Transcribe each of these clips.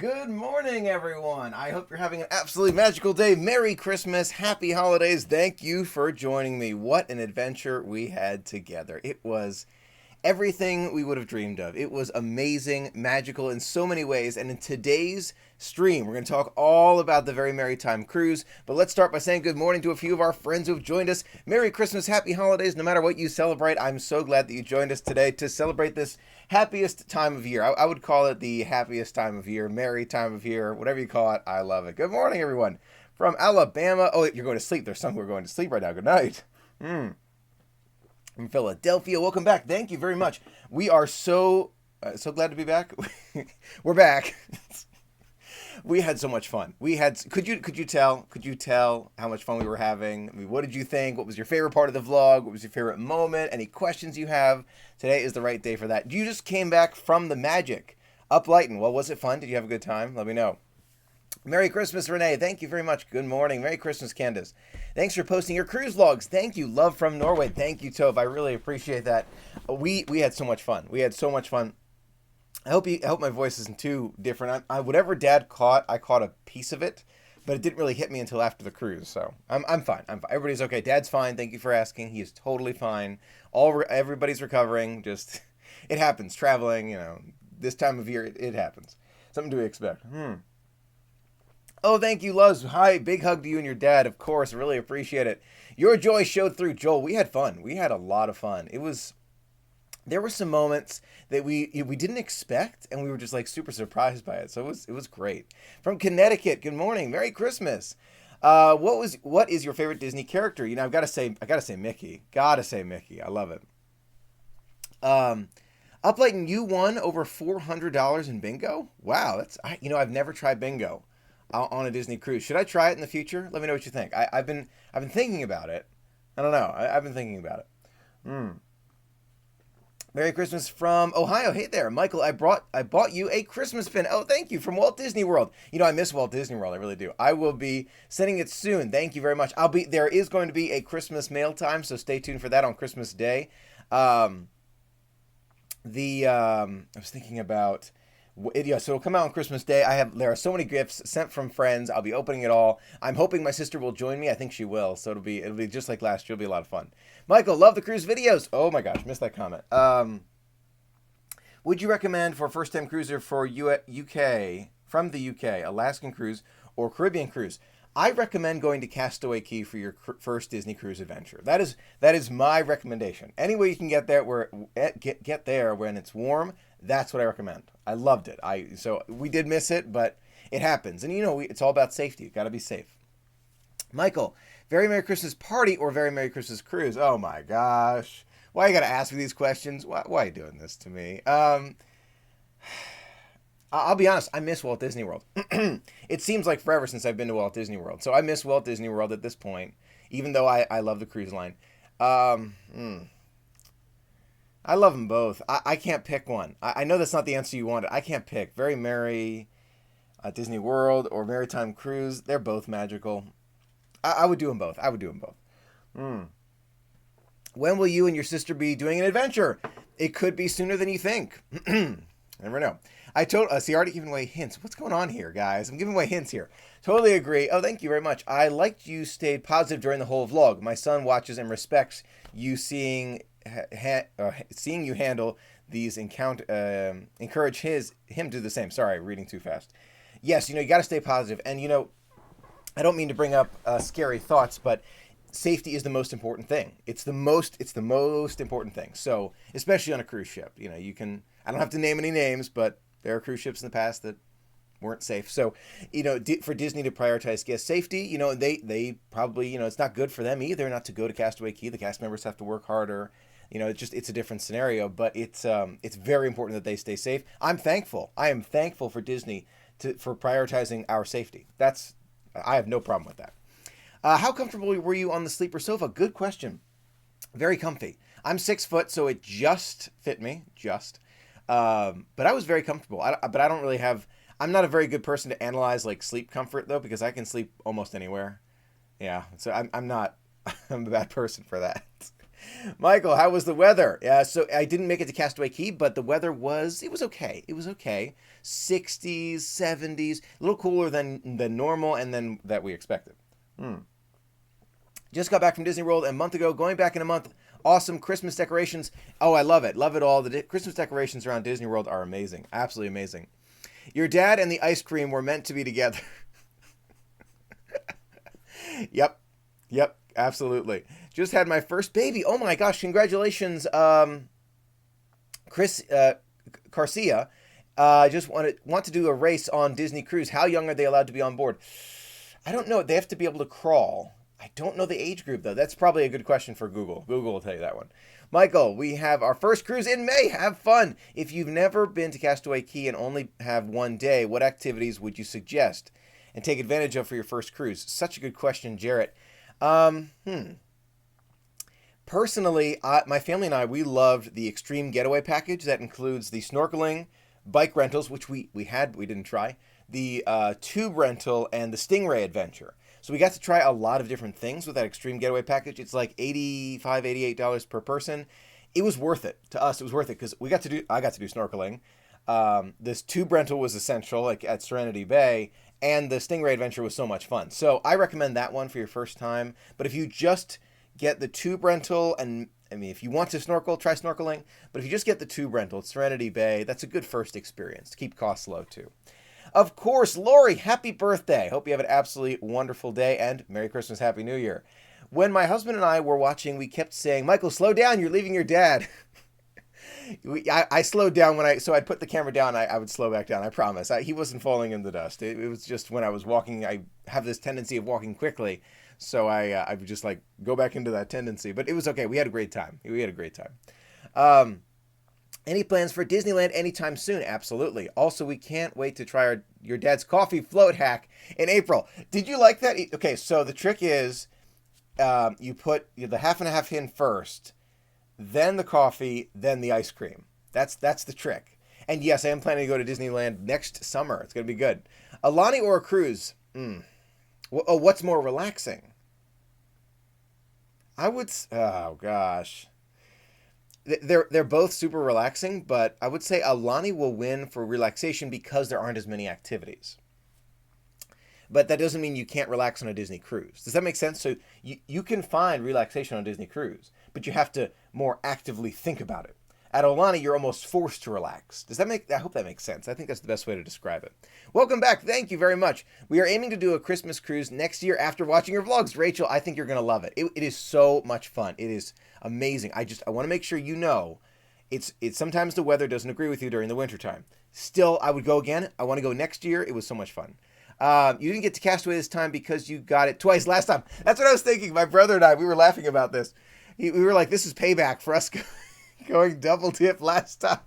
Good morning, everyone. I hope you're having an absolutely magical day. Merry Christmas, happy holidays. Thank you for joining me. What an adventure we had together. It was everything we would have dreamed of. It was amazing, magical in so many ways. And in today's stream, we're going to talk all about the Very Merrytime Cruise. But let's start by saying good morning to a few of our friends who have joined us. Merry Christmas, happy holidays, no matter what you celebrate. I'm so glad that you joined us today to celebrate this happiest time of year. I would call it the happiest time of year, merry time of year, whatever you call it. I love it. Good morning, everyone. From Alabama. Oh, you're going to sleep. There's some who are going to sleep right now. Good night. From Philadelphia, welcome back. Thank you very much. We are so glad to be back. We're back. We had so much fun. Could you tell how much fun we were having? I mean, what did you think? What was your favorite part of the vlog? What was your favorite moment? Any questions you have? Today is the right day for that. You just came back from the magic up Lighton. Well, was it fun? Did you have a good time? Let me know. Merry Christmas, Renee. Thank you very much. Good morning. Merry Christmas, Candace. Thanks for posting your cruise vlogs. Thank you. Love from Norway. Thank you, Tove. I really appreciate that. We had so much fun. We had so much fun. I hope my voice isn't too different. Whatever Dad caught, I caught a piece of it, but it didn't really hit me until after the cruise. So I'm fine. I'm fine. Everybody's okay. Dad's fine. Thank you for asking. He is totally fine. Everybody's recovering. Just it happens. Traveling, this time of year, it happens. Something to expect. Oh, thank you, Luz. Hi, big hug to you and your dad, of course. Really appreciate it. Your joy showed through, Joel. We had fun. We had a lot of fun. There were some moments that we didn't expect, and we were just like super surprised by it. So it was great. From Connecticut, good morning. Merry Christmas. What is your favorite Disney character? I gotta say Mickey. Gotta say Mickey. I love it. Uplight, you won over $400 in bingo. Wow, I've never tried bingo on a Disney cruise. Should I try it in the future? Let me know what you think. I've been thinking about it. I don't know. I've been thinking about it. Merry Christmas from Ohio. Hey there, Michael. I bought you a Christmas pin. Oh, thank you, from Walt Disney World. I miss Walt Disney World. I really do. I will be sending it soon. Thank you very much. There is going to be a Christmas mail time, so stay tuned for that on Christmas Day. I was thinking about. So it'll come out on Christmas Day. There are so many gifts sent from friends. I'll be opening it all. I'm hoping my sister will join me. I think she will. So it'll be just like last year. It'll be a lot of fun. Michael, love the cruise videos. Oh my gosh, missed that comment. Would you recommend for a first-time cruiser for UK from the UK, Alaskan cruise or Caribbean cruise? I recommend going to Castaway Cay for your first Disney cruise adventure. That is my recommendation. Any way you can get there get there when it's warm, that's what I recommend. I loved it. So we did miss it, but it happens. And it's all about safety. You've got to be safe. Michael, Very Merry Christmas party or Very Merry Christmas cruise? Oh my gosh. Why you got to ask me these questions? Why are you doing this to me? I'll be honest, I miss Walt Disney World. It seems like forever since I've been to Walt Disney World. So I miss Walt Disney World at this point, even though I love the cruise line. I love them both. I can't pick one. I know that's not the answer you wanted. I can't pick. Very Merry Disney World or Maritime Cruise. They're both magical. I would do them both. When will you and your sister be doing an adventure? It could be sooner than you think. Never know. See, already giving away hints. What's going on here, guys? I'm giving away hints here. Totally agree. Oh, thank you very much. I liked you stayed positive during the whole vlog. My son watches and respects you seeing you handle these encourage him to do the same. Sorry, reading too fast. Yes, you got to stay positive. And, I don't mean to bring up scary thoughts, but safety is the most important thing. It's the most important thing. So, especially on a cruise ship, I don't have to name any names, but there are cruise ships in the past that weren't safe. So, for Disney to prioritize guest safety, they probably, it's not good for them either not to go to Castaway Cay. The cast members have to work harder. It's a different scenario, but it's very important that they stay safe. I am thankful for Disney for prioritizing our safety. I have no problem with that. How comfortable were you on the sleeper sofa? Good question. Very comfy. I'm 6 foot, so it just fit me, but I was very comfortable. But I don't really I'm not a very good person to analyze like sleep comfort though, because I can sleep almost anywhere. Yeah, so I'm not, I'm a bad person for that. Michael, how was the weather? So I didn't make it to Castaway Key, but the weather it was okay. It was okay. 60s, 70s, a little cooler than normal and than that we expected. Hmm. Just got back from Disney World a month ago, going back in a month. Awesome Christmas decorations. Oh, I love it. Love it all. The Christmas decorations around Disney World are amazing. Absolutely amazing. Your dad and the ice cream were meant to be together. Yep. Yep. Absolutely. Just had my first baby. Oh my gosh. Congratulations, Chris Garcia. Just want to do a race on Disney Cruise. How young are they allowed to be on board? I don't know. They have to be able to crawl. I don't know the age group, though. That's probably a good question for Google. Google will tell you that one. Michael, we have our first cruise in May. Have fun. If you've never been to Castaway Key and only have one day, what activities would you suggest and take advantage of for your first cruise? Such a good question, Jarrett. Personally, my family and I, we loved the Extreme Getaway Package. That includes the snorkeling, bike rentals, which we didn't try, the tube rental, and the Stingray Adventure. So we got to try a lot of different things with that Extreme Getaway Package. It's like $85, $88 per person. It was worth it. To us, it was worth it because I got to do snorkeling. This tube rental was essential, like at Serenity Bay, and the Stingray Adventure was so much fun. So I recommend that one for your first time. But if you just get the tube rental, and I mean, if you want to snorkel, try snorkeling. But if you just get the tube rental at Serenity Bay, that's a good first experience to keep costs low too. Of course, Lori, happy birthday. Hope you have an absolutely wonderful day and Merry Christmas, Happy New Year. When my husband and I were watching, we kept saying, Michael, slow down, you're leaving your dad. I slowed down so I'd put the camera down, I would slow back down, I promise. He wasn't falling in the dust. It was just when I was walking, I have this tendency of walking quickly, so I would just like go back into that tendency. But it was okay. We had a great time. Any plans for Disneyland anytime soon? Absolutely. Also, we can't wait to try your dad's coffee float hack in April. Did you like that? Okay, so the trick is you put the half and a half in first, then the coffee, then the ice cream. That's the trick. And yes, I am planning to go to Disneyland next summer. It's going to be good. Alani or a cruise? What's more relaxing? Oh gosh. They're both super relaxing, but I would say Alani will win for relaxation because there aren't as many activities. But that doesn't mean you can't relax on a Disney cruise. Does that make sense? So you can find relaxation on a Disney cruise, but you have to more actively think about it. At Alani, you're almost forced to relax. I hope that makes sense. I think that's the best way to describe it. Welcome back. Thank you very much. We are aiming to do a Christmas cruise next year after watching your vlogs. Rachel, I think you're going to love it. It is so much fun. It is amazing. I want to make sure you know it's sometimes the weather doesn't agree with you during the wintertime. Still, I would go again. I want to go next year. It was so much fun. You didn't get to Castaway this time because you got it twice last time. That's what I was thinking. My brother and I, we were laughing about this. We were like, this is payback for us going double dip last time.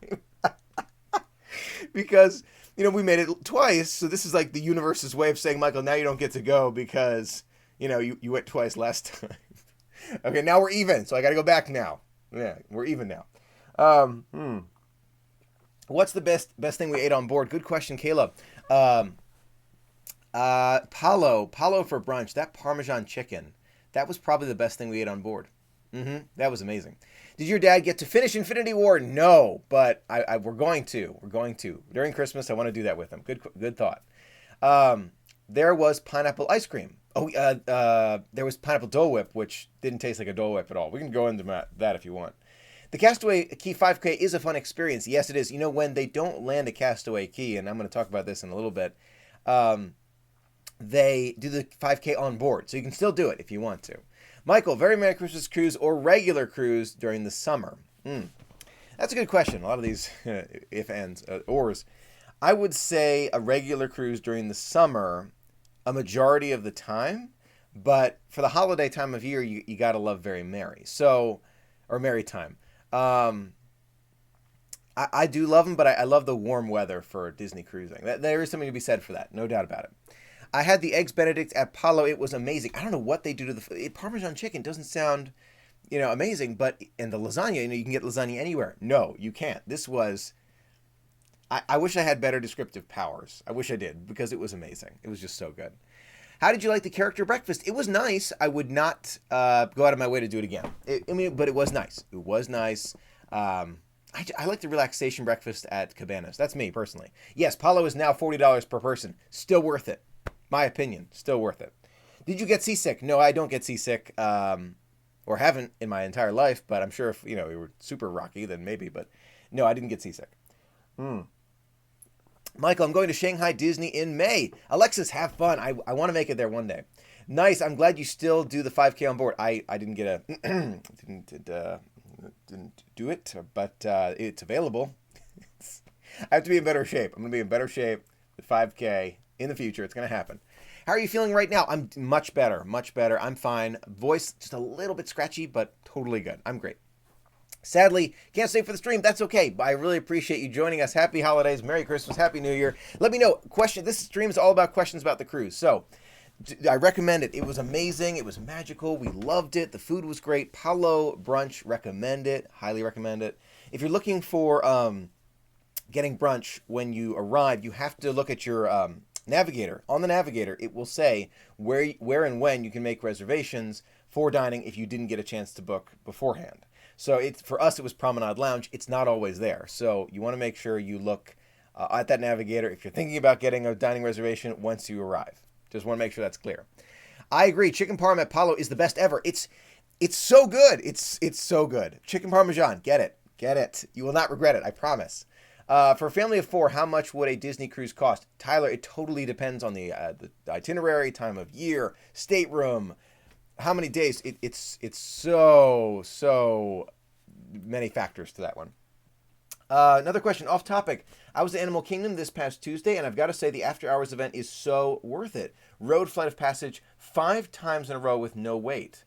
Because, we made it twice. So this is like the universe's way of saying, Michael, now you don't get to go because, you went twice last time. Okay, now we're even. So I got to go back now. Yeah, we're even now. What's the best thing we ate on board? Good question, Caleb. Palo for brunch. That Parmesan chicken. That was probably the best thing we ate on board. That was amazing. Did your dad get to finish Infinity War? No, but we're going to. During Christmas, I want to do that with him. Good thought. There was pineapple ice cream. There was pineapple Dole Whip, which didn't taste like a Dole Whip at all. We can go into that if you want. The Castaway Key 5K is a fun experience. Yes, it is. When they don't land at Castaway Key, and I'm going to talk about this in a little bit, they do the 5K on board. So you can still do it if you want to. Michael, Very Merry Christmas Cruise or regular cruise during the summer? That's a good question. A lot of these if, ands, ors. I would say a regular cruise during the summer a majority of the time. But for the holiday time of year, you got to love Very Merry. So, or Merrytime. I do love them, but I love the warm weather for Disney cruising. There is something to be said for that. No doubt about it. I had the Eggs Benedict at Palo. It was amazing. I don't know what they do to the Parmesan chicken. Doesn't sound, amazing. But and the lasagna, you can get lasagna anywhere. No, you can't. This was. I wish I had better descriptive powers. I wish I did because it was amazing. It was just so good. How did you like the character breakfast? It was nice. I would not go out of my way to do it again. But it was nice. It was nice. I like the relaxation breakfast at Cabanas. That's me, personally. Yes, Palo is now $40 per person. Still worth it. My opinion. Still worth it. Did you get seasick? No, I don't get seasick. Or haven't in my entire life, but I'm sure if, we were super rocky, then maybe. But no, I didn't get seasick. Michael, I'm going to Shanghai Disney in May. Alexis, have fun. I want to make it there one day. Nice. I'm glad you still do the 5K on board. I didn't get didn't do it, but it's available. I have to be in better shape. I'm going to be in better shape with 5K in the future. It's going to happen. How are you feeling right now? I'm much better. I'm fine. Voice just a little bit scratchy, but totally good. I'm great. Sadly, can't stay for the stream. That's okay, but I really appreciate you joining us. Happy holidays, Merry Christmas, Happy New Year. Let me know. This stream is all about questions about the cruise. So I recommend it. It was amazing. It was magical. We loved it. The food was great. Palo brunch, recommend it. Highly recommend it. If you're looking for getting brunch when you arrive, you have to look at your navigator. On the navigator, it will say where and when you can make reservations for dining if you didn't get a chance to book beforehand. So for us, it was Promenade Lounge. It's not always there. So you want to make sure you look at that navigator if you're thinking about getting a dining reservation once you arrive. Just want to make sure that's clear. I agree. Chicken parm at Palo is the best ever. It's so good. It's so good. Chicken parmesan. Get it. You will not regret it. I promise. For a family of 4, how much would a Disney cruise cost? Tyler, it totally depends on the itinerary, time of year, stateroom, how many days. It's so many factors to that one. Another question off topic. I was at Animal Kingdom this past Tuesday, and I've got to say the after hours event is so worth it. Rode Flight of Passage 5 times in a row with no wait.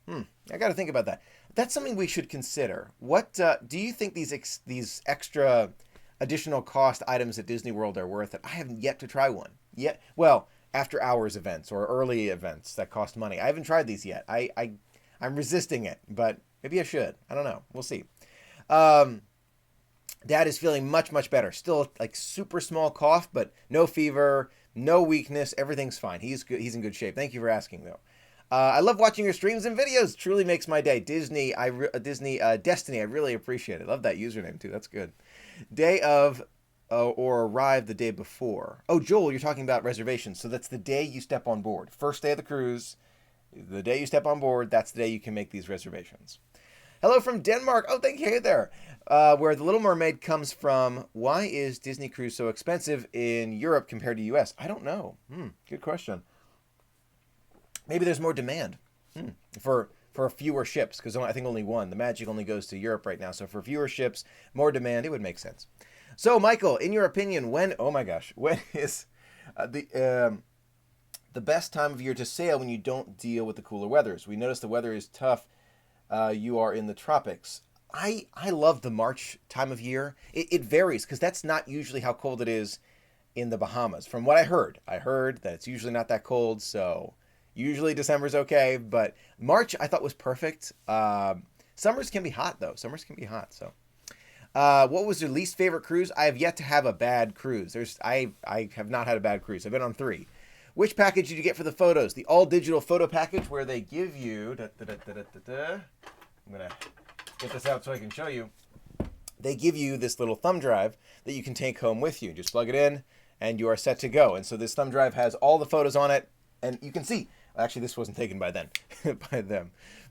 I got to think about that. That's something we should consider. What do you think these extra additional cost items at Disney World are worth it? I haven't yet to try one. Well, after hours events or early events that cost money. I haven't tried these yet. I'm resisting it, but maybe I should. I don't know. We'll see. Dad is feeling much, much better. Still like super small cough, but no fever, no weakness. Everything's fine. He's good. He's in good shape. Thank you for asking, though. I love watching your streams and videos. Truly makes my day. Disney Destiny. I really appreciate it. Love that username too. That's good. Day of or arrive the day before. Oh, Joel, you're talking about reservations. So that's the day you step on board. First day of the cruise. The day you step on board, that's the day you can make these reservations. Hello from Denmark. Oh, thank you. Hey there. Where The Little Mermaid comes from. Why is Disney Cruise so expensive in Europe compared to US? I don't know. Good question. Maybe there's more demand for fewer ships, because I think only one. The Magic only goes to Europe right now. So for fewer ships, more demand, it would make sense. So, Michael, in your opinion, when is the best time of year to sail when you don't deal with the cooler weathers? We notice the weather is tough. You are in the tropics. I love the March time of year. It varies, because that's not usually how cold it is in the Bahamas. From what I heard that it's usually not that cold, so usually December's okay, but March I thought was perfect. Summers can be hot, though. So what was your least favorite cruise? I have yet to have a bad cruise. I have not had a bad cruise. I've been on 3. Which package did you get for the photos? The all-digital photo package, where they give you... I'm going to get this out so I can show you. They give you this little thumb drive that you can take home with you. Just plug it in, and you are set to go. And so this thumb drive has all the photos on it, and you can see... Actually, this wasn't taken by them.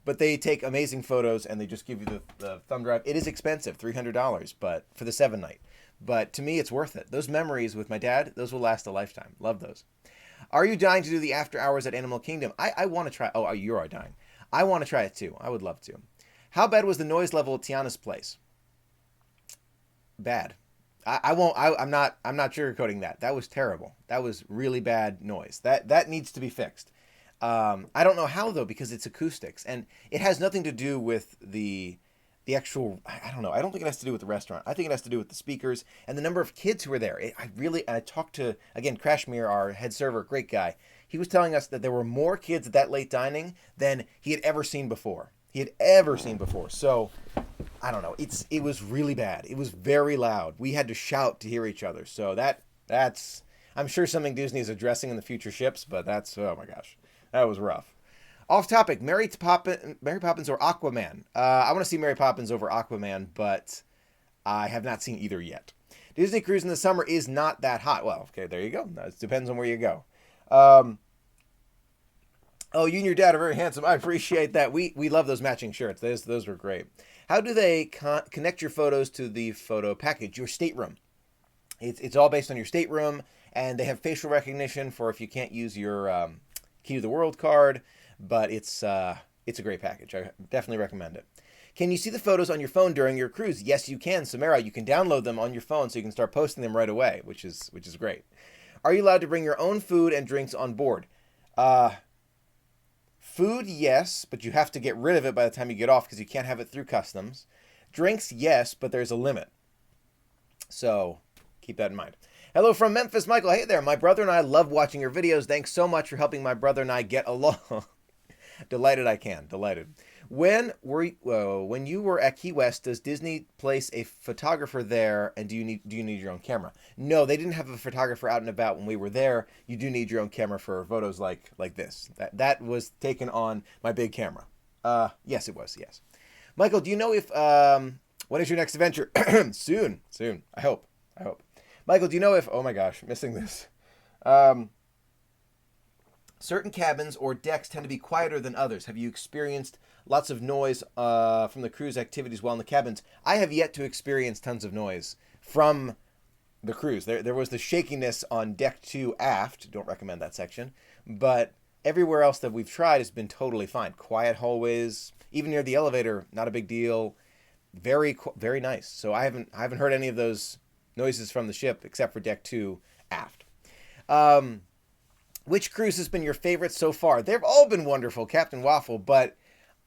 But they take amazing photos, and they just give you the thumb drive. It is expensive, $300, but for the 7-night. But to me, it's worth it. Those memories with my dad, those will last a lifetime. Love those. Are you dying to do the after hours at Animal Kingdom? I want to try. Oh, you are dying. I want to try it too. I would love to. How bad was the noise level at Tiana's place? Bad. I'm not sugarcoating that. That was terrible. That was really bad noise. That needs to be fixed. I don't know how, though, because it's acoustics, and it has nothing to do with the actual, I don't know. I don't think it has to do with the restaurant. I think it has to do with the speakers and the number of kids who were there. I talked to, again, Krashmir, our head server, great guy. He was telling us that there were more kids at that late dining than he had ever seen before. So, I don't know. It was really bad. It was very loud. We had to shout to hear each other. So that's I'm sure something Disney is addressing in the future ships, but that's, oh my gosh, that was rough. Off topic, Mary Poppins or Aquaman? I want to see Mary Poppins over Aquaman, but I have not seen either yet. Disney Cruise in the summer is not that hot. Well, okay, there you go. It depends on where you go. Oh, you and your dad are very handsome. I appreciate that. We love those matching shirts. Those were great. How do they connect your photos to the photo package? Your stateroom. It's all based on your stateroom, and they have facial recognition for if you can't use your Key to the World card. But it's a great package. I definitely recommend it. Can you see the photos on your phone during your cruise? Yes, you can, Samara. You can download them on your phone so you can start posting them right away, which is great. Are you allowed to bring your own food and drinks on board? Food, yes, but you have to get rid of it by the time you get off because you can't have it through customs. Drinks, yes, but there's a limit. So keep that in mind. Hello from Memphis, Michael. Hey there. My brother and I love watching your videos. Thanks so much for helping my brother and I get along. Delighted I can. Delighted. When you were at Key West, does Disney place a photographer there, and do you need your own camera? No, they didn't have a photographer out and about when we were there. You do need your own camera for photos like this. That was taken on my big camera. Yes, it was. Yes. Michael, do you know if when is your next adventure? Soon. I hope. Michael, do you know if? Oh my gosh, missing this. Certain cabins or decks tend to be quieter than others. Have you experienced lots of noise from the cruise activities while in the cabins? I have yet to experience tons of noise from the cruise. There was the shakiness on deck 2 aft. Don't recommend that section. But everywhere else that we've tried has been totally fine. Quiet hallways, even near the elevator, not a big deal. Very, very nice. So I haven't heard any of those noises from the ship except for deck 2 aft. Which cruise has been your favorite so far? They've all been wonderful, Captain Waffle, but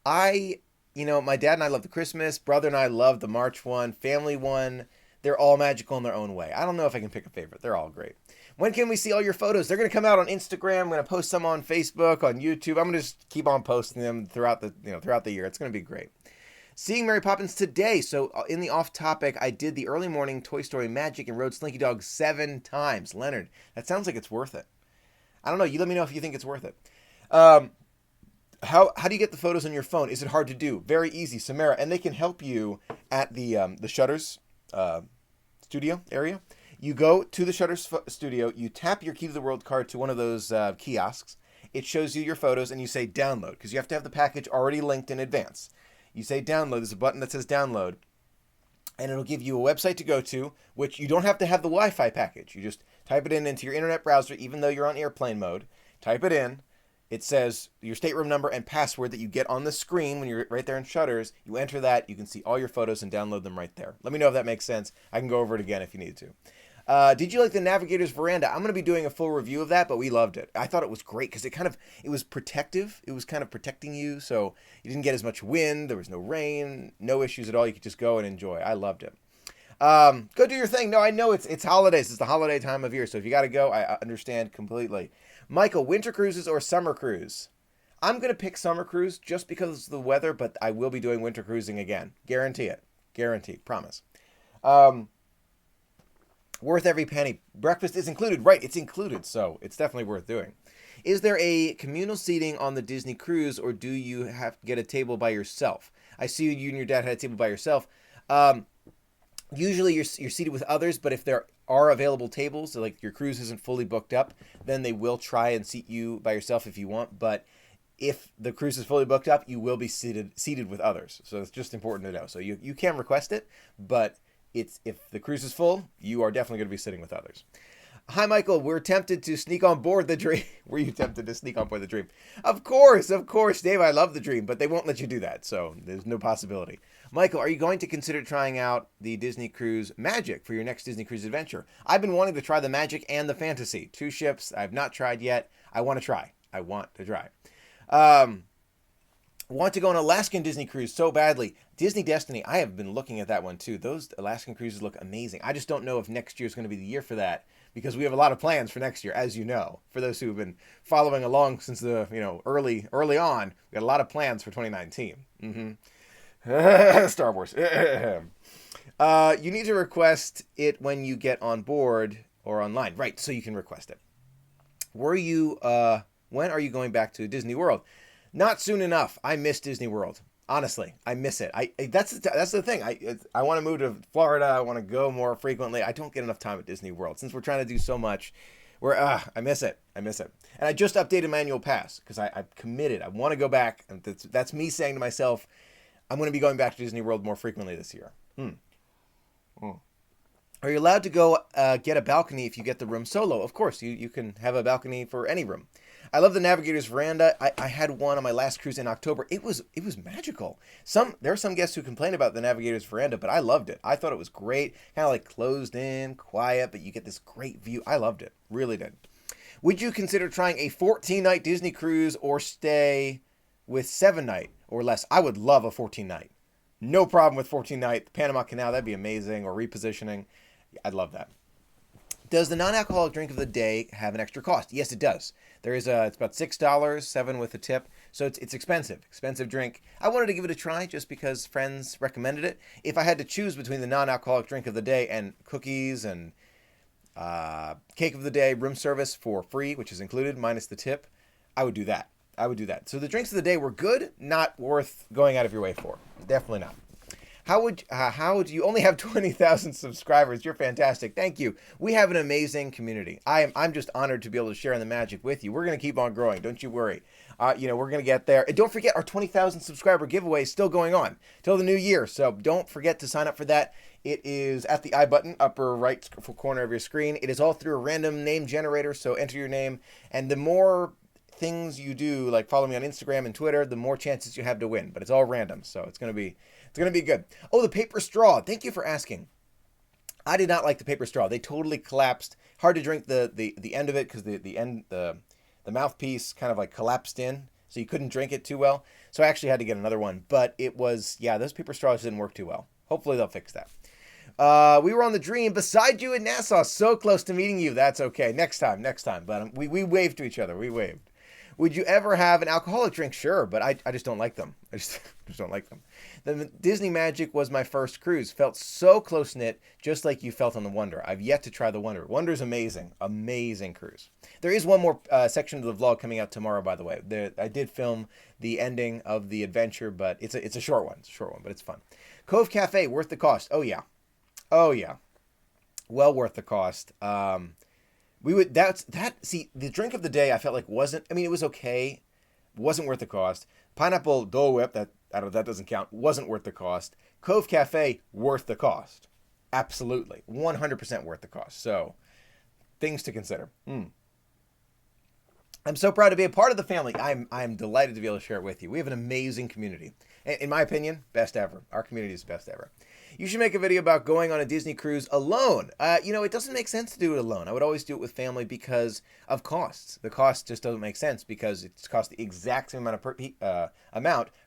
my dad and I love the Christmas, brother and I love the March one, family one. They're all magical in their own way. I don't know if I can pick a favorite. They're all great. When can we see all your photos? They're going to come out on Instagram. I'm going to post some on Facebook, on YouTube. I'm going to just keep on posting them throughout the year. It's going to be great. Seeing Mary Poppins today. So in the off topic, I did the early morning Toy Story Magic and rode Slinky Dog 7 times. Leonard, that sounds like it's worth it. I don't know. You let me know if you think it's worth it. How do you get the photos on your phone? Is it hard to do? Very easy, Samara. And they can help you at the Shutters studio area. You go to the Shutters studio. You tap your Key to the World card to one of those kiosks. It shows you your photos, and you say download because you have to have the package already linked in advance. You say download. There's a button that says download. And it'll give you a website to go to, which you don't have to have the Wi-Fi package. You just type it into your internet browser, even though you're on airplane mode. Type it in. It says your stateroom number and password that you get on the screen when you're right there in Shutters. You enter that. You can see all your photos and download them right there. Let me know if that makes sense. I can go over it again if you need to. Did you like the Navigator's Veranda? I'm going to be doing a full review of that, but we loved it. I thought it was great because it was protective. It was kind of protecting you, so you didn't get as much wind. There was no rain, no issues at all. You could just go and enjoy. I loved it. Go do your thing. No, I know it's holidays. It's the holiday time of year, so if you got to go, I understand completely. Michael, winter cruises or summer cruise? I'm going to pick summer cruise just because of the weather, but I will be doing winter cruising again. Guarantee it. Guarantee. Promise. Worth every penny. Breakfast is included. Right, it's included, so it's definitely worth doing. Is there a communal seating on the Disney cruise, or do you have to get a table by yourself? I see you and your dad had a table by yourself. Usually you're seated with others, but if there are available tables, so like your cruise isn't fully booked up, then they will try and seat you by yourself if you want. But if the cruise is fully booked up, you will be seated with others. So it's just important to know. So you can request it, but if the cruise is full, you are definitely going to be sitting with others. Hi, Michael. We're tempted to sneak on board the Dream. Were you tempted to sneak on board the Dream? Of course, Dave. I love the Dream, but they won't let you do that, so there's no possibility. Michael, are you going to consider trying out the Disney Cruise Magic for your next Disney Cruise adventure? I've been wanting to try the Magic and the Fantasy. 2 ships I've not tried yet. I want to try. Want to go on an Alaskan Disney cruise so badly. Disney Destiny, I have been looking at that one too. Those Alaskan cruises look amazing. I just don't know if next year is going to be the year for that because we have a lot of plans for next year, as you know. For those who have been following along since the early on, we got a lot of plans for 2019. Star Wars. You need to request it when you get on board. or online. Right, so you can request it. When are you going back to Disney World? Not soon enough. I miss Disney World. Honestly, I miss it. That's the thing. I want to move to Florida. I want to go more frequently. I don't get enough time at Disney World since we're trying to do so much. I miss it. And I just updated my annual pass because I'm committed. I want to go back. And that's me saying to myself, I'm going to be going back to Disney World more frequently this year. Are you allowed to go get a balcony if you get the room solo? Of course, you can have a balcony for any room. I love the Navigator's Veranda. I had one on my last cruise in October. It was magical. There are some guests who complain about the Navigator's Veranda, but I loved it. I thought it was great. Kind of like closed in, quiet, but you get this great view. I loved it. Really did. Would you consider trying a 14-night Disney cruise or stay with 7-night or less? I would love a 14-night. No problem with 14-night. The Panama Canal, that'd be amazing. Or repositioning. I'd love that. Does the non-alcoholic drink of the day have an extra cost? Yes, it does. It's about $6, $7 with a tip. So it's expensive drink. I wanted to give it a try just because friends recommended it. If I had to choose between the non-alcoholic drink of the day and cookies and cake of the day, room service for free, which is included minus the tip, I would do that. So the drinks of the day were good, not worth going out of your way for. Definitely not. How would you only have 20,000 subscribers? You're fantastic. Thank you. We have an amazing community. I'm just honored to be able to share in the magic with you. We're going to keep on growing. Don't you worry. We're going to get there. And don't forget, our 20,000 subscriber giveaway is still going on till the new year. So don't forget to sign up for that. It is at the I button, upper right corner of your screen. It is all through a random name generator. So enter your name. And the more things you do, like follow me on Instagram and Twitter, the more chances you have to win. But it's all random. So it's going to be good. Oh, the paper straw. Thank you for asking. I did not like the paper straw. They totally collapsed. Hard to drink the end of it because the mouthpiece kind of like collapsed in, so you couldn't drink it too well. So I actually had to get another one. But those paper straws didn't work too well. Hopefully they'll fix that. We were on the Dream beside you in Nassau. So close to meeting you. That's okay. Next time. But we waved to each other. We waved. Would you ever have an alcoholic drink? Sure, but I just don't like them. I just don't like them. The Disney Magic was my first cruise. Felt so close-knit, just like you felt on the Wonder. I've yet to try the Wonder. Wonder's amazing. Amazing cruise. There is one more section of the vlog coming out tomorrow, by the way. I did film the ending of the adventure, but it's a short one. It's a short one, but it's fun. Cove Cafe, worth the cost. Oh, yeah. Well worth the cost. See, the drink of the day I felt like it was okay. Wasn't worth the cost. Pineapple Dole Whip, that doesn't count, wasn't worth the cost. Cove Cafe, worth the cost. Absolutely. 100% worth the cost. So, things to consider. I'm so proud to be a part of the family. I'm delighted to be able to share it with you. We have an amazing community. In my opinion, best ever. Our community is best ever. You should make a video about going on a Disney cruise alone. It doesn't make sense to do it alone. I would always do it with family because of costs. The cost just doesn't make sense because it's cost the exact same amount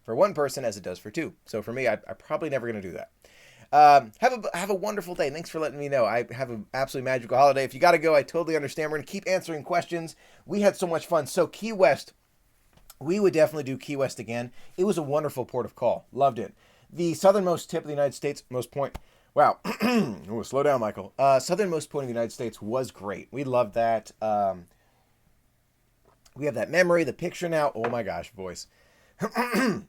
for one person as it does for two. So for me, I'm probably never going to do that. Have a wonderful day. Thanks for letting me know. I have an absolutely magical holiday. If you got to go, I totally understand. We're going to keep answering questions. We had so much fun. So Key West, we would definitely do Key West again. It was a wonderful port of call. Loved it. The southernmost tip of the United States, wow. Ooh, slow down, Michael. Southernmost point of the United States was great. We loved that. We have that memory, the picture now. Oh my gosh, voice. But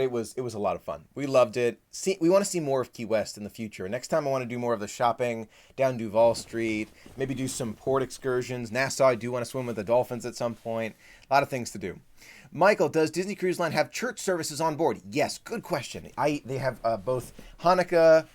it was a lot of fun. We loved it. We want to see more of Key West in the future. Next time I want to do more of the shopping down Duval Street, maybe do some port excursions. Nassau, I do want to swim with the dolphins at some point. A lot of things to do. Michael, does Disney Cruise Line have church services on board? Yes, good question. They have both Hanukkah,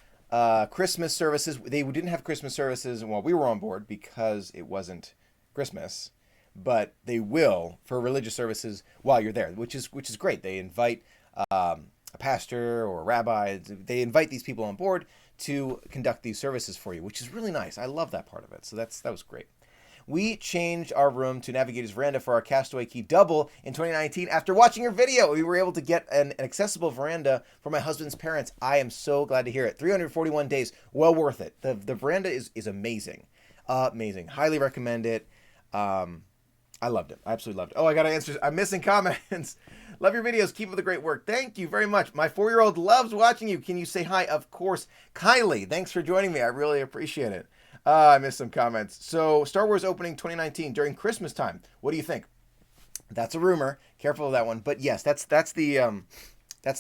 Christmas services. They didn't have Christmas services while we were on board because it wasn't Christmas. But they will for religious services while you're there, which is great. They invite a pastor or a rabbi. They invite these people on board to conduct these services for you, which is really nice. I love that part of it. So that was great. We changed our room to Navigator's Veranda for our Castaway Key double in 2019. After watching your video, we were able to get an accessible veranda for my husband's parents. I am so glad to hear it. 341 days, well worth it. The veranda is amazing. Amazing. Highly recommend it. I loved it. I absolutely loved it. Oh, I got to answer. I'm missing comments. Love your videos. Keep up the great work. Thank you very much. My 4-year-old loves watching you. Can you say hi? Of course. Kylie, thanks for joining me. I really appreciate it. I missed some comments. So, Star Wars opening 2019 during Christmas time. What do you think? That's a rumor. Careful of that one. But yes, that's the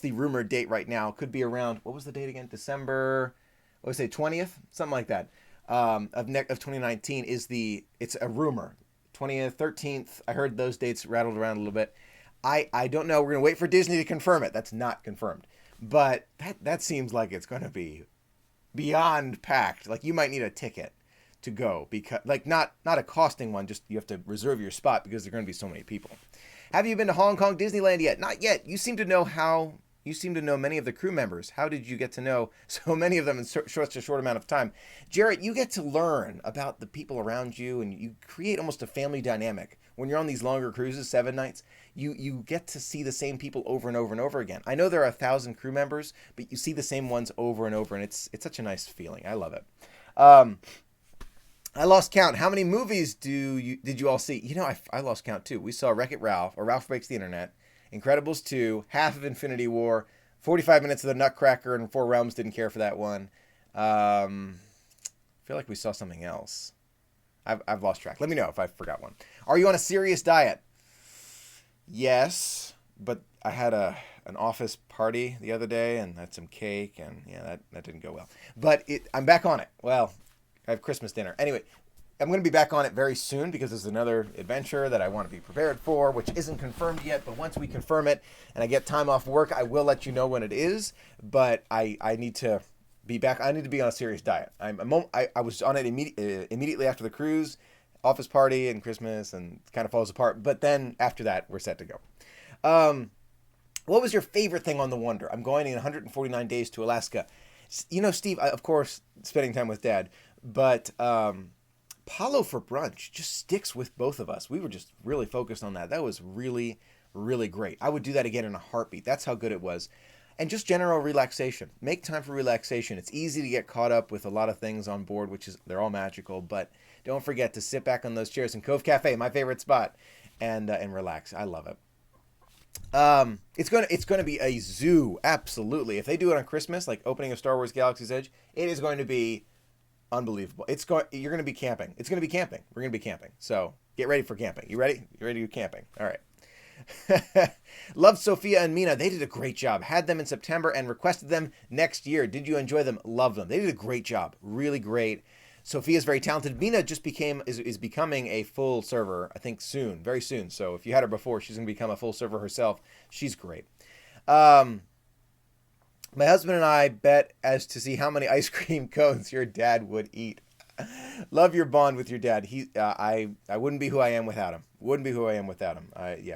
rumored date right now. Could be around, what was the date again? December, what was it, 20th? Something like that. Of 2019 it's a rumor. 20th, 13th. I heard those dates rattled around a little bit. I don't know. We're going to wait for Disney to confirm it. That's not confirmed. But that seems like it's going to be beyond packed. Like, you might need a ticket to go, because like not a costing one, just you have to reserve your spot because there are going to be so many people. Have you been to Hong Kong Disneyland yet? Not yet. You seem to know many of the crew members. How did you get to know so many of them in such a short amount of time? Jarrett, you get to learn about the people around you, and you create almost a family dynamic. When you're on these longer cruises, 7 nights, you get to see the same people over and over and over again. I know there are 1,000 crew members, but you see the same ones over and over, and it's such a nice feeling. I love it. I lost count. How many movies did you all see? You know, I lost count too. We saw Wreck-It Ralph, or Ralph Breaks the Internet, Incredibles 2, half of Infinity War, 45 minutes of The Nutcracker, and Four Realms. Didn't care for that one. I feel like we saw something else. I've lost track. Let me know if I forgot one. Are you on a serious diet? Yes, but I had an office party the other day and had some cake, and yeah, that didn't go well. But I'm back on it. Well, I have Christmas dinner. Anyway, I'm going to be back on it very soon because there's another adventure that I want to be prepared for, which isn't confirmed yet. But once we confirm it and I get time off work, I will let you know when it is. But I need to be back. I need to be on a serious diet. I was on it immediately after the cruise, office party, and Christmas, and it kind of falls apart. But then after that, we're set to go. What was your favorite thing on the Wonder? I'm going in 149 days to Alaska. You know, Steve, of course, spending time with Dad. But Palo for brunch just sticks with both of us. We were just really focused on that. That was really, really great. I would do that again in a heartbeat. That's how good it was. And just general relaxation. Make time for relaxation. It's easy to get caught up with a lot of things on board, they're all magical. But don't forget to sit back on those chairs in Cove Cafe, my favorite spot, and relax. I love it. It's going to be a zoo, absolutely. If they do it on Christmas, like opening of Star Wars Galaxy's Edge, it is going to be unbelievable. You're going to be camping. It's going to be camping. We're going to be camping. So get ready for camping. You ready? You ready to go camping? All right. Loved Sophia and Mina. They did a great job. Had them in September and requested them next year. Did you enjoy them? Love them. They did a great job. Really great. Sophia's very talented. Mina just is becoming a full server, I think soon, very soon. So if you had her before, she's going to become a full server herself. She's great. My husband and I bet as to see how many ice cream cones your dad would eat. Love your bond with your dad. I wouldn't be who I am without him. Wouldn't be who I am without him.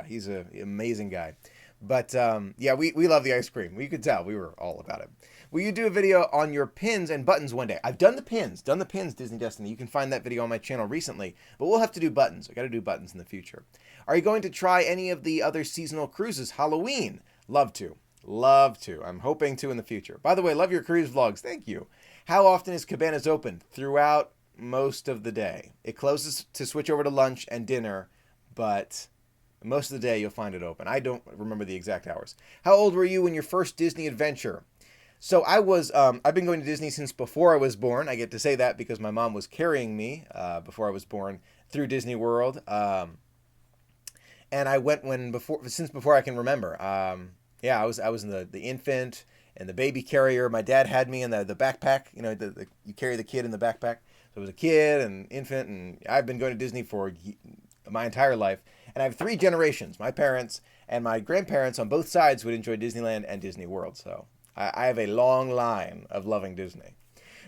He's an amazing guy. But we love the ice cream. We could tell. We were all about it. Will you do a video on your pins and buttons one day? I've done the pins, Disney Destiny. You can find that video on my channel recently. But we'll have to do buttons. I got to do buttons in the future. Are you going to try any of the other seasonal cruises? Halloween. Love to. Love to. I'm hoping to in the future. By the way, love your cruise vlogs. Thank you. How often is Cabanas open? Throughout most of the day. It closes to switch over to lunch and dinner, but most of the day you'll find it open. I don't remember the exact hours. How old were you when your first Disney adventure? So I've been going to Disney since before I was born. I get to say that because my mom was carrying me before I was born through Disney World. And I went since before I can remember. I was in the infant and the baby carrier. My dad had me in the backpack. You know, you carry the kid in the backpack. So I was a kid and infant, and I've been going to Disney for my entire life. And I have 3 generations. My parents and my grandparents on both sides would enjoy Disneyland and Disney World. So I have a long line of loving Disney.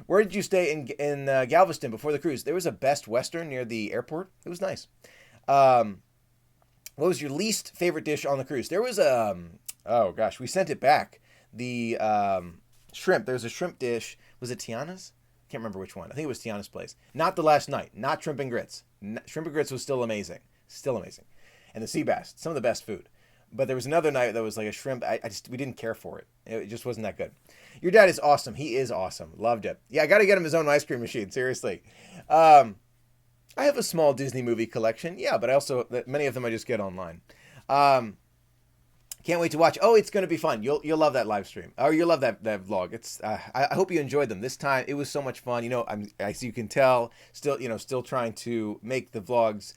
Where did you stay in Galveston before the cruise? There was a Best Western near the airport. It was nice. What was your least favorite dish on the cruise? There was we sent it back. The shrimp. There was a shrimp dish. Was it Tiana's? Can't remember which one. I think it was Tiana's place. Not the last night. Not shrimp and grits. Shrimp and grits was still amazing. Still amazing. And the sea bass. Some of the best food. But there was another night that was like a shrimp. We didn't care for it. It just wasn't that good. Your dad is awesome. He is awesome. Loved it. Yeah, I got to get him his own ice cream machine. Seriously. I have a small Disney movie collection. Yeah, but many of them I just get online. Can't wait to watch. Oh, it's going to be fun. You'll love that live stream. Or you'll love that vlog. It's I hope you enjoyed them. This time it was so much fun. As you can tell, still trying to make the vlogs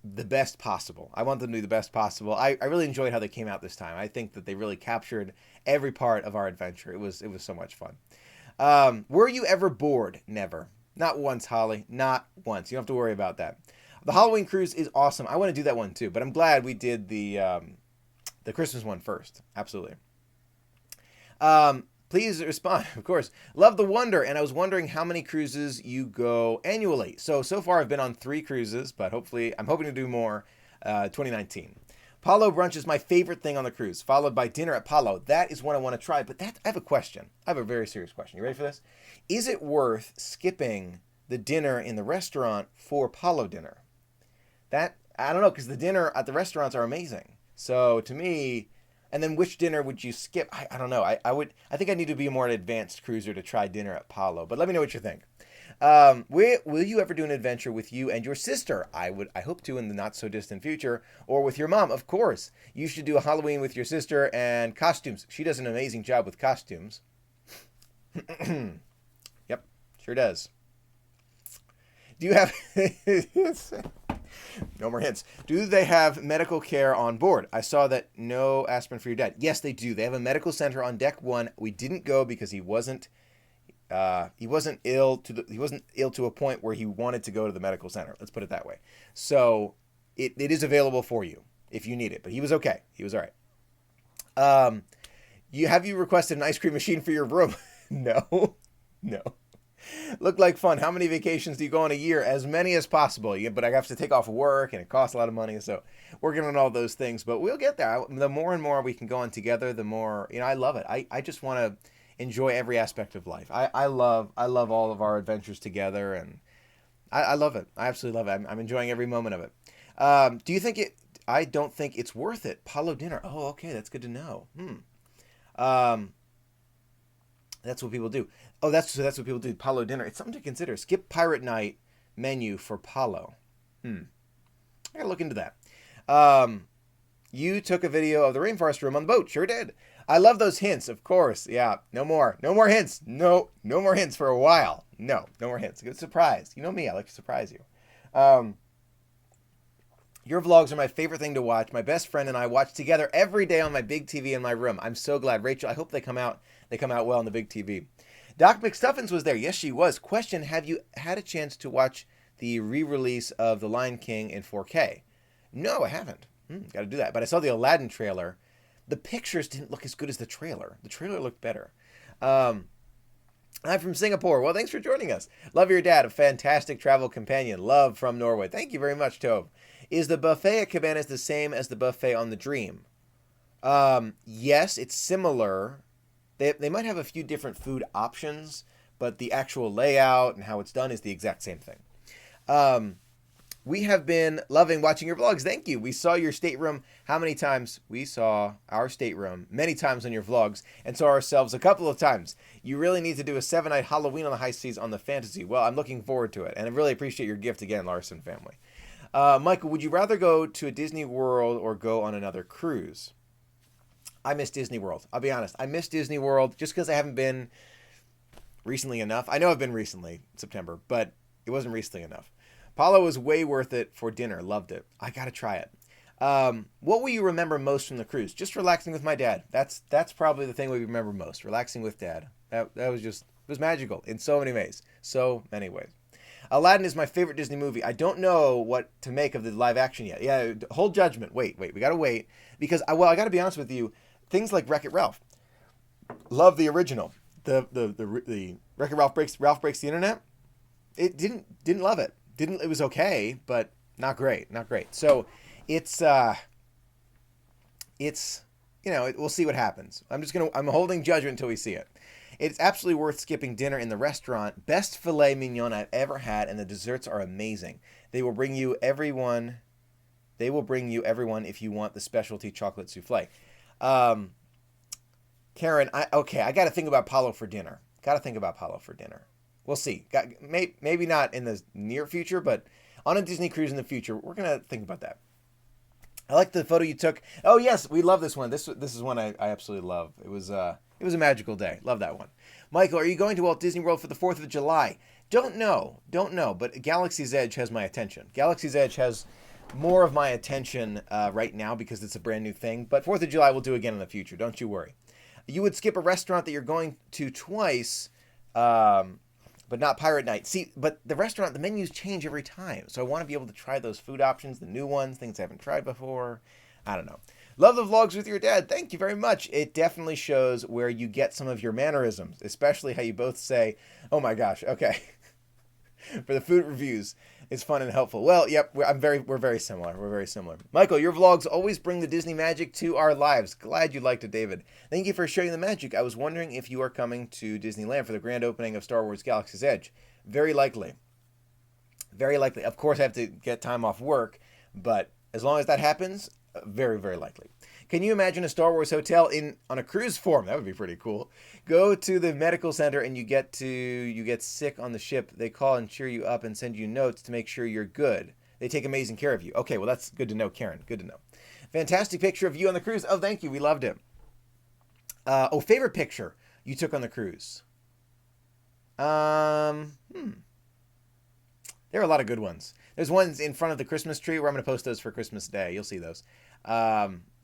the best possible. I want them to be the best possible. I really enjoyed how they came out this time. I think that they really captured every part of our adventure. It was so much fun. Were you ever bored? Never. Not once, Holly. Not once. You don't have to worry about that. The Halloween cruise is awesome. I want to do that one too, but I'm glad we did the Christmas one first. Absolutely. Please respond, of course. Love the wonder, and I was wondering how many cruises you go annually. So far I've been on 3 cruises, but I'm hoping to do more 2019. Palo brunch is my favorite thing on the cruise, followed by dinner at Palo. That is one I want to try, but I have a question. I have a very serious question. You ready for this? Is it worth skipping the dinner in the restaurant for Palo dinner? That, I don't know, because the dinner at the restaurants are amazing. So to me, and then which dinner would you skip? I don't know. I think I need to be a more advanced cruiser to try dinner at Palo. But let me know what you think. Will you ever do an adventure with you and your sister? I hope to in the not so distant future, or with your mom, of course. You should do a Halloween with your sister and costumes. She does an amazing job with costumes. Yep, sure does. Do you have? No more hints. Do they have medical care on board? I saw that no aspirin for your dad. Yes, they do. They have a medical center on deck 1. We didn't go because he wasn't ill to a point where he wanted to go to the medical center. Let's put it that way. So it is available for you if you need it. But he was okay. He was all right. You requested an ice cream machine for your room? No. Looked like fun. How many vacations do you go on a year? As many as possible. But I have to take off work, and it costs a lot of money. So working on all those things. But we'll get there. The more and more we can go on together, the more, I love it. I just want to enjoy every aspect of life. I love all of our adventures together, and I love it. I absolutely love it. I'm enjoying every moment of it. Do you think it? I don't think it's worth it. Palo dinner. Oh, okay. That's good to know. That's what people do. Oh, that's what people do. Palo dinner. It's something to consider. Skip pirate night menu for Palo. I gotta look into that. You took a video of the rainforest room on the boat. Sure did. I love those hints, of course. Yeah, no more hints. No more hints for a while. No more hints. Good surprise. You know me, I like to surprise you. Your vlogs are my favorite thing to watch. My best friend and I watch together every day on my big TV in my room. I'm so glad. Rachel, I hope they come out well on the big TV. Doc McStuffins was there. Yes, she was. Question, have you had a chance to watch the re-release of The Lion King in 4K? No, I haven't. Got to do that. But I saw the Aladdin trailer. The pictures didn't look as good as the trailer. The trailer looked better. I'm from Singapore. Well, thanks for joining us. Love your dad, a fantastic travel companion. Love from Norway. Thank you very much, Tove. Is the buffet at Cabanas the same as the buffet on the Dream? Yes, it's similar. They might have a few different food options, but the actual layout and how it's done is the exact same thing. We have been loving watching your vlogs. Thank you. We saw your stateroom how many times? We saw our stateroom many times on your vlogs and saw ourselves a couple of times. You really need to do a 7-night Halloween on the high seas on the Fantasy. Well, I'm looking forward to it, and I really appreciate your gift again, Larson family. Michael, would you rather go to a Disney World or go on another cruise? I miss Disney World. I'll be honest. I miss Disney World just because I haven't been recently enough. I know I've been recently, September, but it wasn't recently enough. Palo was way worth it for dinner. Loved it. I got to try it. What will you remember most from the cruise? Just relaxing with my dad. That's probably the thing we remember most. Relaxing with dad. That was magical in so many ways. So many ways. Aladdin is my favorite Disney movie. I don't know what to make of the live action yet. Yeah, hold judgment. Wait. We got to wait. Because, I got to be honest with you. Things like Wreck-It Ralph. Love the original. The Wreck-It Ralph breaks the internet. It didn't love it. It was okay, but not great. So it's we'll see what happens. I'm holding judgment until we see it. It's absolutely worth skipping dinner in the restaurant. Best filet mignon I've ever had, and the desserts are amazing. They will bring you everyone if you want the specialty chocolate souffle. Karen, I got to think about Palo for dinner. We'll see. Maybe not in the near future, but on a Disney cruise in the future, we're going to think about that. I like the photo you took. Oh yes, we love this one. This is one I absolutely love. It was a magical day. Love that one. Michael, are you going to Walt Disney World for the 4th of July? Don't know. But Galaxy's Edge has my attention. Galaxy's Edge has more of my attention right now because it's a brand new thing. But 4th of July we'll do again in the future. Don't you worry. You would skip a restaurant that you're going to twice, but not Pirate Night. See, but the restaurant, the menus change every time. So I want to be able to try those food options, the new ones, things I haven't tried before. I don't know. Love the vlogs with your dad. Thank you very much. It definitely shows where you get some of your mannerisms, especially how you both say, oh my gosh, okay. For the food reviews, it's fun and helpful. Well, yep, we're very similar. We're very similar. Michael, your vlogs always bring the Disney magic to our lives. Glad you liked it, David. Thank you for sharing the magic. I was wondering if you are coming to Disneyland for the grand opening of Star Wars Galaxy's Edge. Very likely. Very likely. Of course, I have to get time off work, but as long as that happens, very, very likely. Can you imagine a Star Wars hotel on a cruise form? That would be pretty cool. Go to the medical center and you get sick on the ship. They call and cheer you up and send you notes to make sure you're good. They take amazing care of you. Okay, well that's good to know, Karen. Good to know. Fantastic picture of you on the cruise. Oh, thank you. We loved it. Favorite picture you took on the cruise. There are a lot of good ones. There's ones in front of the Christmas tree where I'm going to post those for Christmas Day. You'll see those.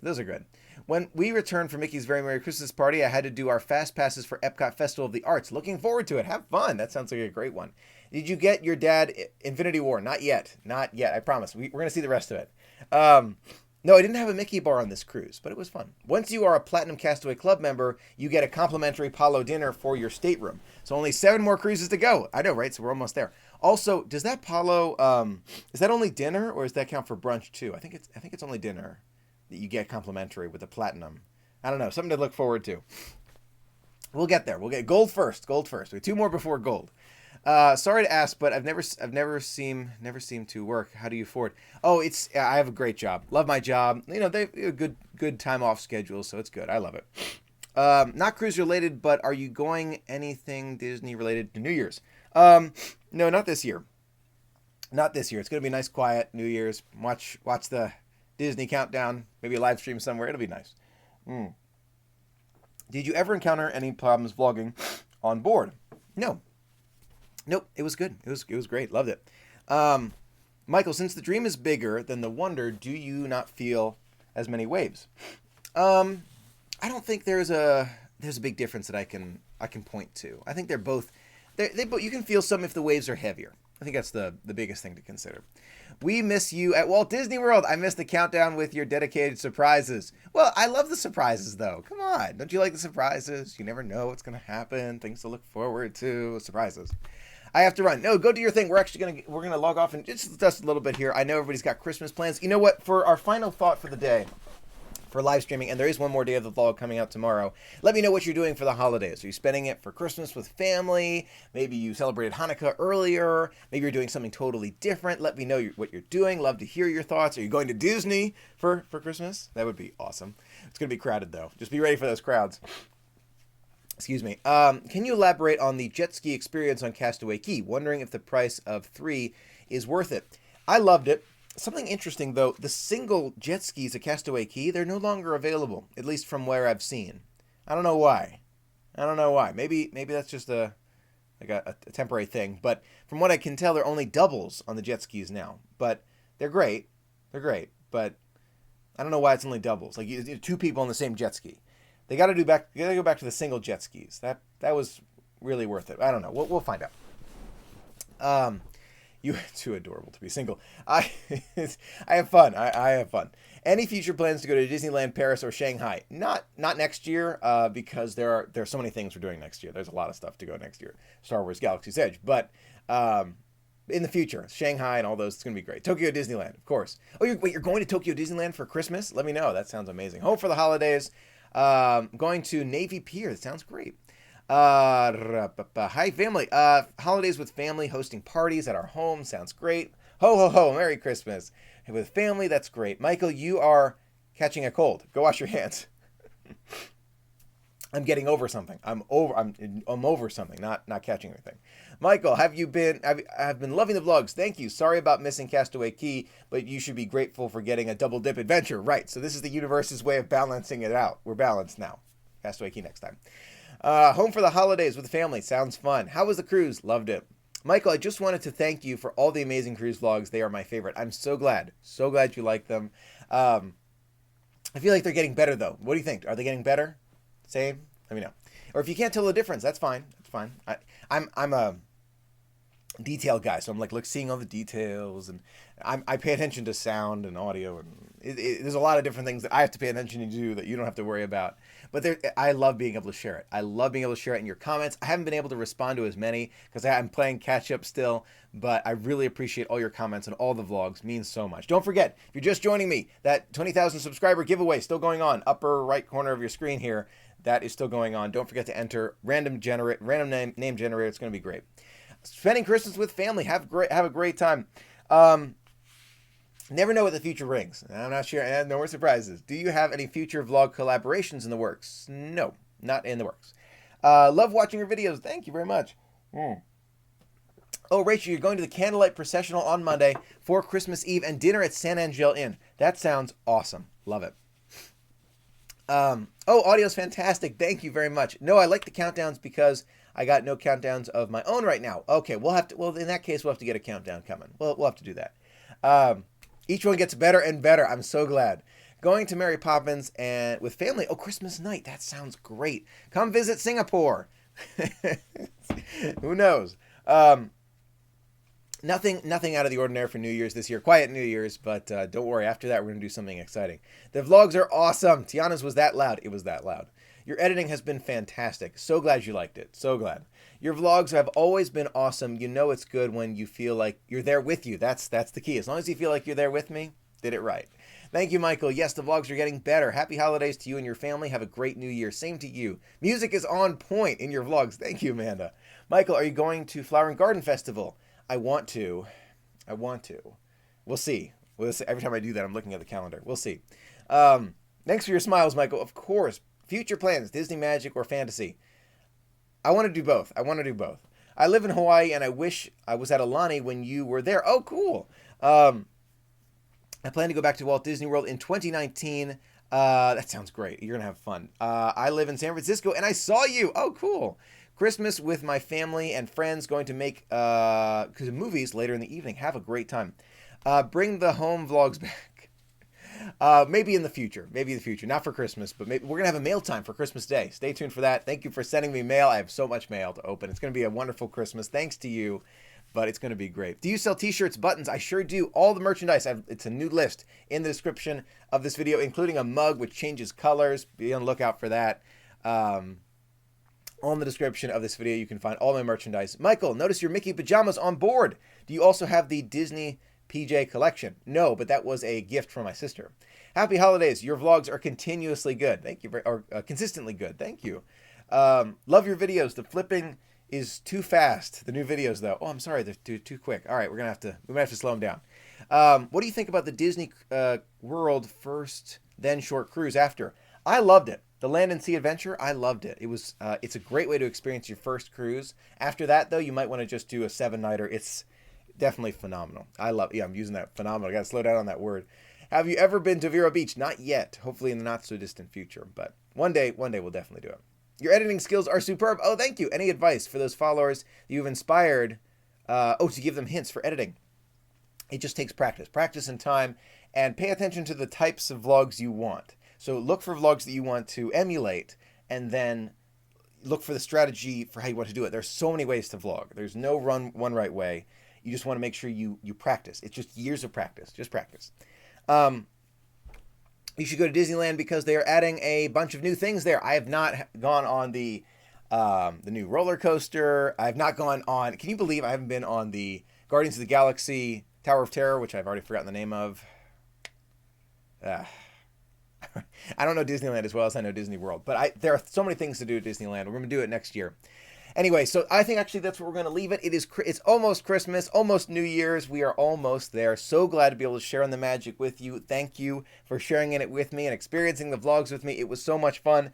Those are good. When we returned from Mickey's Very Merry Christmas Party, I had to do our fast passes for Epcot Festival of the Arts. Looking forward to it. Have fun. That sounds like a great one. Did you get your dad Infinity War? Not yet. Not yet. I promise. We're going to see the rest of it. No, I didn't have a Mickey bar on this cruise, but it was fun. Once you are a Platinum Castaway Club member, you get a complimentary Palo dinner for your stateroom. So only 7 more cruises to go. I know, right? So we're almost there. Also, does that Palo, is that only dinner or does that count for brunch too? I think it's only dinner that you get complimentary with the Platinum. I don't know. Something to look forward to. We'll get there. We'll get gold first. Gold first. We have 2 more before gold. Sorry to ask, but I've never seemed to work. How do you afford? Oh, I have a great job. Love my job. You know, they have a good time off schedule, so it's good. I love it. Not cruise related, but are you going anything Disney related to New Year's? No, not this year. Not this year. It's gonna be a nice, quiet New Year's. Watch the Disney countdown. Maybe a live stream somewhere. It'll be nice. Did you ever encounter any problems vlogging on board? No. Nope, it was good. It was great. Loved it. Michael, since the Dream is bigger than the Wonder, do you not feel as many waves? I don't think there's a big difference that I can point to. I think they're both you can feel some if the waves are heavier. I think that's the biggest thing to consider. We miss you at Walt Disney World. I missed the countdown with your dedicated surprises. Well, I love the surprises though. Come on, don't you like the surprises? You never know what's gonna happen. Things to look forward to. Surprises. I have to run. No, go do your thing. We're gonna log off and just a little bit here. I know everybody's got Christmas plans. You know what? For our final thought for the day, for live streaming, and there is one more day of the vlog coming out tomorrow. Let me know what you're doing for the holidays. Are you spending it for Christmas with family? Maybe you celebrated Hanukkah earlier. Maybe you're doing something totally different. Let me know what you're doing. Love to hear your thoughts. Are you going to Disney for Christmas? That would be awesome. It's gonna be crowded though. Just be ready for those crowds. Excuse me. Can you elaborate on the jet ski experience on Castaway Cay? Wondering if the price of 3 is worth it. I loved it. Something interesting, though, the single jet skis at Castaway Cay, they're no longer available, at least from where I've seen. I don't know why. Maybe that's just a temporary thing. But from what I can tell, they're only doubles on the jet skis now. But they're great. But I don't know why it's only doubles. Like 2 people on the same jet ski. They got to go back to the single jet skis. That was really worth it. I don't know. We'll find out. You're too adorable to be single. I have fun. I have fun. Any future plans to go to Disneyland, Paris, or Shanghai? Not next year, because there are so many things we're doing next year. There's a lot of stuff to go next year. Star Wars Galaxy's Edge, but in the future, Shanghai and all those, it's gonna be great. Tokyo Disneyland, of course. Oh, you're going to Tokyo Disneyland for Christmas? Let me know. That sounds amazing. Home for the holidays. Going to Navy Pier. That sounds great. Hi, family. Holidays with family, hosting parties at our home. Sounds great. Ho, ho, ho. Merry Christmas. With family, that's great. Michael, you are catching a cold. Go wash your hands. I'm getting over something. I'm over something, not catching anything. Michael, have been loving the vlogs. Thank you. Sorry about missing Castaway Key, but you should be grateful for getting a double dip adventure. Right. So this is the universe's way of balancing it out. We're balanced now. Castaway Key next time. Home for the holidays with the family. Sounds fun. How was the cruise? Loved it. Michael, I just wanted to thank you for all the amazing cruise vlogs. They are my favorite. I'm so glad. So glad you like them. I feel like they're getting better, though. What do you think? Are they getting better? Same? Let me know. Or if you can't tell the difference, that's fine. That's fine. I'm a detail guy, so I'm like seeing all the details, and I pay attention to sound and audio, and there's a lot of different things that I have to pay attention to do that you don't have to worry about. But I love being able to share it. I love being able to share it in your comments. I haven't been able to respond to as many because I'm playing catch up still, but I really appreciate all your comments and all the vlogs. Means so much. Don't forget, if you're just joining me, that 20,000 subscriber giveaway still going on. Upper right corner of your screen here. That is still going on. Don't forget to enter random name generator. It's going to be great. Spending Christmas with family. Have a great time. Never know what the future brings. I'm not sure. No more surprises. Do you have any future vlog collaborations in the works? No, not in the works. Love watching your videos. Thank you very much. Oh, Rachel, you're going to the candlelight processional on Monday for Christmas Eve and dinner at San Angel Inn. That sounds awesome. Love it. Audio's fantastic. Thank you very much. No, I like the countdowns because I got no countdowns of my own right now. Okay, well, in that case, we'll have to get a countdown coming. We'll have to do that. Each one gets better and better. I'm so glad. Going to Mary Poppins and with family. Oh, Christmas night. That sounds great. Come visit Singapore. Who knows? Nothing out of the ordinary for New Year's this year. Quiet New Year's, but don't worry. After that, we're going to do something exciting. The vlogs are awesome. Tiana's was that loud. It was that loud. Your editing has been fantastic. So glad you liked it. So glad. Your vlogs have always been awesome. You know it's good when you feel like you're there with you. That's the key. As long as you feel like you're there with me, did it right. Thank you, Michael. Yes, the vlogs are getting better. Happy holidays to you and your family. Have a great new year. Same to you. Music is on point in your vlogs. Thank you, Amanda. Michael, are you going to Flower and Garden Festival? I want to. We'll see. Every time I do that, I'm looking at the calendar. We'll see. Thanks for your smiles, Michael. Of course. Future plans, Disney Magic or Fantasy. I want to do both. I live in Hawaii, and I wish I was at Aulani when you were there. Oh, cool. I plan to go back to Walt Disney World in 2019. That sounds great. You're going to have fun. I live in San Francisco, and I saw you. Oh, cool. Christmas with my family and friends, going to make movies later in the evening. Have a great time. Bring the home vlogs back. Maybe in the future. Not for Christmas, but maybe we're going to have a mail time for Christmas Day. Stay tuned for that. Thank you for sending me mail. I have so much mail to open. It's going to be a wonderful Christmas. Thanks to you, but it's going to be great. Do you sell t-shirts, buttons? I sure do. All the merchandise. It's a new list in the description of this video, including a mug which changes colors. Be on the lookout for that. On the description of this video, you can find all my merchandise. Michael, notice your Mickey pajamas on board. Do you also have the Disney PJ collection? No, but that was a gift from my sister. Happy holidays. Your vlogs are continuously good. Thank you. Consistently good. Thank you. Love your videos. The flipping is too fast. The new videos, though. Oh, I'm sorry. They're too quick. All right, we might have to slow them down. What do you think about the Disney World first, then short cruise after? I loved it. The land and sea adventure, I loved it. It's a great way to experience your first cruise. After that, though, you might want to just do a 7-nighter. It's definitely phenomenal. I'm using that phenomenal. I got to slow down on that word. Have you ever been to Vero Beach? Not yet. Hopefully in the not so distant future, but one day we'll definitely do it. Your editing skills are superb. Oh, thank you. Any advice for those followers you've inspired? To give them hints for editing. It just takes practice and time, and pay attention to the types of vlogs you want. So look for vlogs that you want to emulate, and then look for the strategy for how you want to do it. There's so many ways to vlog. There's no one right way. You just want to make sure you practice. It's just years of practice. Just practice. You should go to Disneyland because they are adding a bunch of new things there. I have not gone on the new roller coaster. I have not gone on. Can you believe I haven't been on the Guardians of the Galaxy Tower of Terror, which I've already forgotten the name of? I don't know Disneyland as well as I know Disney World, but there are so many things to do at Disneyland. We're going to do it next year. Anyway, so I think actually that's what we're going to leave it. It's almost Christmas, almost New Year's. We are almost there. So glad to be able to share in the magic with you. Thank you for sharing in it with me and experiencing the vlogs with me. It was so much fun.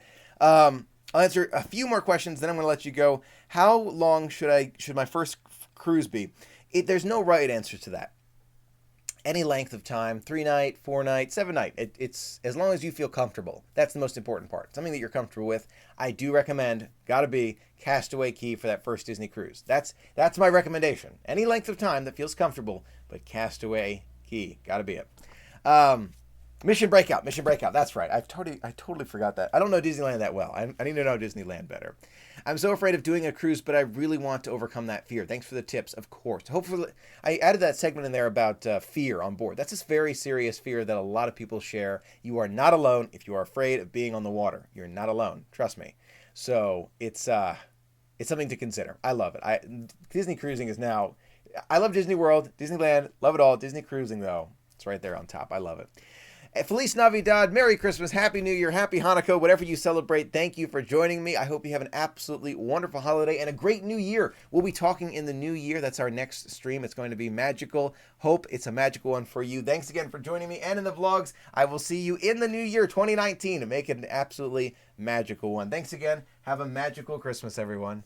I'll answer a few more questions, then I'm going to let you go. How long should my first cruise be? There's no right answer to that. Any length of time, 3 night, 4 night, 7 night. It's as long as you feel comfortable. That's the most important part. Something that you're comfortable with. I do recommend, gotta be, Castaway Cay for that first Disney cruise. That's my recommendation. Any length of time that feels comfortable, but Castaway Cay, gotta be it. Mission Breakout. That's right. I totally forgot that. I don't know Disneyland that well. I need to know Disneyland better. I'm so afraid of doing a cruise, but I really want to overcome that fear. Thanks for the tips, of course. Hopefully, I added that segment in there about fear on board. That's this very serious fear that a lot of people share. You are not alone if you are afraid of being on the water. You're not alone. Trust me. So it's something to consider. I love it. Disney cruising is now. I love Disney World, Disneyland, love it all. Disney cruising though, it's right there on top. I love it. Feliz Navidad, Merry Christmas, Happy New Year, Happy Hanukkah, whatever you celebrate. Thank you for joining me. I hope you have an absolutely wonderful holiday and a great new year. We'll be talking in the new year. That's our next stream. It's going to be magical. Hope it's a magical one for you. Thanks again for joining me and in the vlogs. I will see you in the new year, 2019, to make it an absolutely magical one. Thanks again. Have a magical Christmas, everyone.